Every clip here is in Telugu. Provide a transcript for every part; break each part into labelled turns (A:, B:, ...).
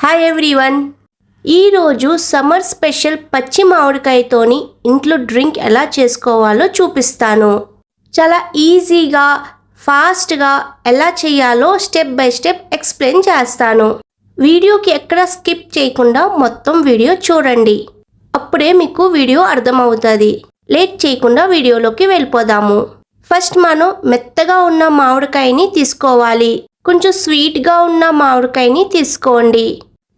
A: Hi everyone. ఈరోజు సమ్మర్ స్పెషల్ పచ్చి మామిడికాయతోని ఇంట్లో డ్రింక్ ఎలా చేసుకోవాలో చూపిస్తాను. చాలా ఈజీగా ఫాస్ట్గా ఎలా చేయాలో స్టెప్ బై స్టెప్ ఎక్స్ప్లెయిన్ చేస్తాను. వీడియోకి ఎక్కడ స్కిప్ చేయకుండా మొత్తం వీడియో చూడండి. అప్పుడే మీకు వీడియో అర్థమవుతుంది. లేట్ చేయకుండా వీడియోలోకి వెళ్ళిపోదాము. ఫస్ట్ మనం మెత్తగా ఉన్న మామిడికాయని తీసుకోవాలి. కొంచెం స్వీట్గా ఉన్న మామిడికాయని తీసుకోండి.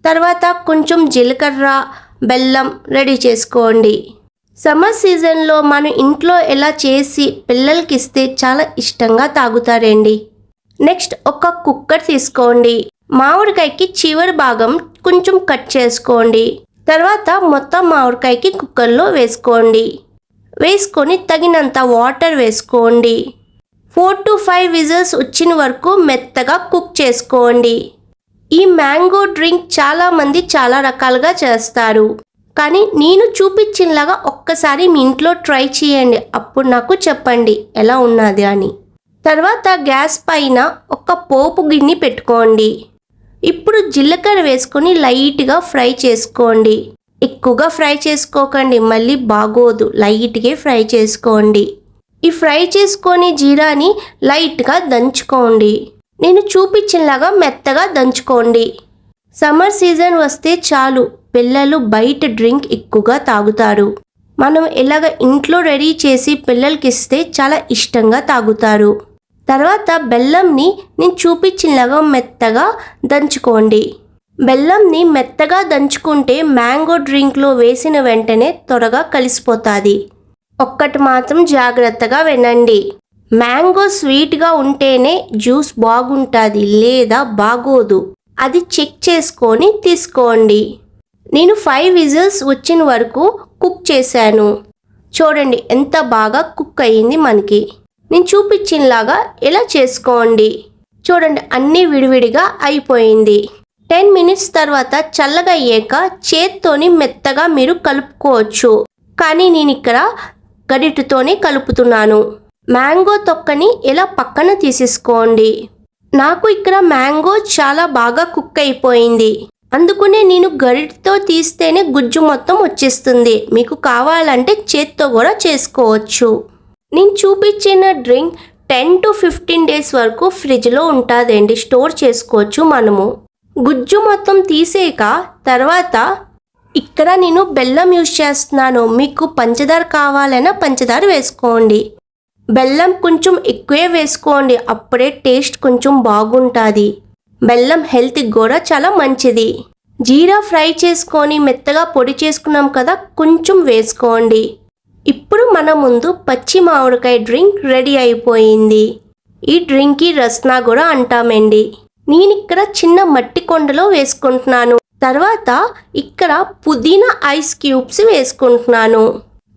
A: తర్వాత కొంచెం జీలకర్ర, బెల్లం రెడీ చేసుకోండి. సమ్మర్ సీజన్లో మనం ఇంట్లో ఎలా చేసి పిల్లలకి ఇస్తే చాలా ఇష్టంగా తాగుతారండి. నెక్స్ట్ ఒక కుక్కర్ తీసుకోండి. మామిడికాయకి చివరి భాగం కొంచెం కట్ చేసుకోండి. తర్వాత మొత్తం మామిడికాయకి కుక్కర్లో వేసుకోండి. వేసుకొని తగినంత వాటర్ వేసుకోండి. 4 to 5 విజిల్స్ వచ్చిన వరకు మెత్తగా కుక్ చేసుకోండి. ఈ మ్యాంగో డ్రింక్ చాలామంది చాలా రకాలుగా చేస్తారు. కానీ నేను చూపించినలాగా ఒక్కసారి మీ ఇంట్లో ట్రై చేయండి. అప్పుడు నాకు చెప్పండి ఎలా ఉన్నది అని. తర్వాత గ్యాస్ పైన ఒక పోపు గిన్నె పెట్టుకోండి. ఇప్పుడు జీలకర్ర వేసుకొని లైట్గా ఫ్రై చేసుకోండి. ఎక్కువగా ఫ్రై చేసుకోకండి, మళ్ళీ బాగోదు. లైట్గా ఫ్రై చేసుకోండి. ఈ ఫ్రై చేసుకొని జీరాని లైట్గా దంచుకోండి. నేను చూపించినలాగా మెత్తగా దంచుకోండి. సమ్మర్ సీజన్ వస్తే చాలు పిల్లలు బయట డ్రింక్ ఎక్కువగా తాగుతారు. మనం ఇలాగ ఇంట్లో రెడీ చేసి పిల్లలకి ఇస్తే చాలా ఇష్టంగా తాగుతారు. తర్వాత బెల్లంని నేను చూపించినలాగా మెత్తగా దంచుకోండి. బెల్లంని మెత్తగా దంచుకుంటే మ్యాంగో డ్రింక్లో వేసిన వెంటనే త్వరగా కలిసిపోతుంది. ఒక్కటి మాత్రం జాగ్రత్తగా వినండి. మ్యాంగో స్వీట్గా ఉంటేనే జ్యూస్ బాగుంటుంది, లేదా బాగోదు. అది చెక్ చేసుకొని తీసుకోండి. నేను 5 విజిల్స్ వచ్చిన వరకు కుక్ చేశాను. చూడండి ఎంత బాగా కుక్ అయ్యింది మనకి. నేను చూపించినలాగా ఇలా చేసుకోండి. చూడండి అన్నీ విడివిడిగా అయిపోయింది. 10 మినిట్స్ తర్వాత చల్లగా అయ్యాక చేత్తోని మెత్తగా మీరు కలుపుకోవచ్చు. కానీ నేను ఇక్కడ గరిటెతోనే కలుపుతున్నాను. మ్యాంగో తొక్కని ఇలా పక్కన తీసేసుకోండి. నాకు ఇక్కడ మ్యాంగో చాలా బాగా కుక్ అయిపోయింది. అందుకనే నేను గరిటెతో తీస్తేనే గుజ్జు మొత్తం వచ్చేస్తుంది. మీకు కావాలంటే చేత్తో కూడా చేసుకోవచ్చు. నేను చూపించిన డ్రింక్ 10 to 15 డేస్ వరకు ఫ్రిడ్జ్లో ఉంటుందండి. స్టోర్ చేసుకోవచ్చు మనము. గుజ్జు మొత్తం తీసేక తర్వాత ఇక్కడ నేను బెల్లం యూజ్ చేస్తున్నాను. మీకు పంచదార కావాలన్నా పంచదార వేసుకోండి. బెల్లం కొంచెం ఎక్కువే వేసుకోండి, అప్పుడే టేస్ట్ కొంచెం బాగుంటుంది. బెల్లం హెల్త్కి కూడా చాలా మంచిది. జీరా ఫ్రై చేసుకొని మెత్తగా పొడి చేసుకున్నాం కదా, కొంచెం వేసుకోండి. ఇప్పుడు మన ముందు పచ్చి మామిడికాయ డ్రింక్ రెడీ అయిపోయింది. ఈ డ్రింక్కి రస్నా కూడా అంటామండి. నేను ఇక్కడ చిన్న మట్టి కొండలో వేసుకుంటున్నాను. తర్వాత ఇక్కడ పుదీనా ఐస్ క్యూబ్స్ వేసుకుంటున్నాను.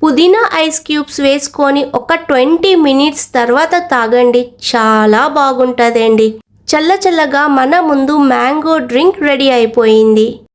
A: పుదీనా ఐస్ క్యూబ్స్ వేసుకొని ఒక 20 మినిట్స్ తర్వాత తాగండి. చాలా బాగుంటుందండి. చల్ల చల్లగా మన ముందు మ్యాంగో డ్రింక్ రెడీ అయిపోయింది.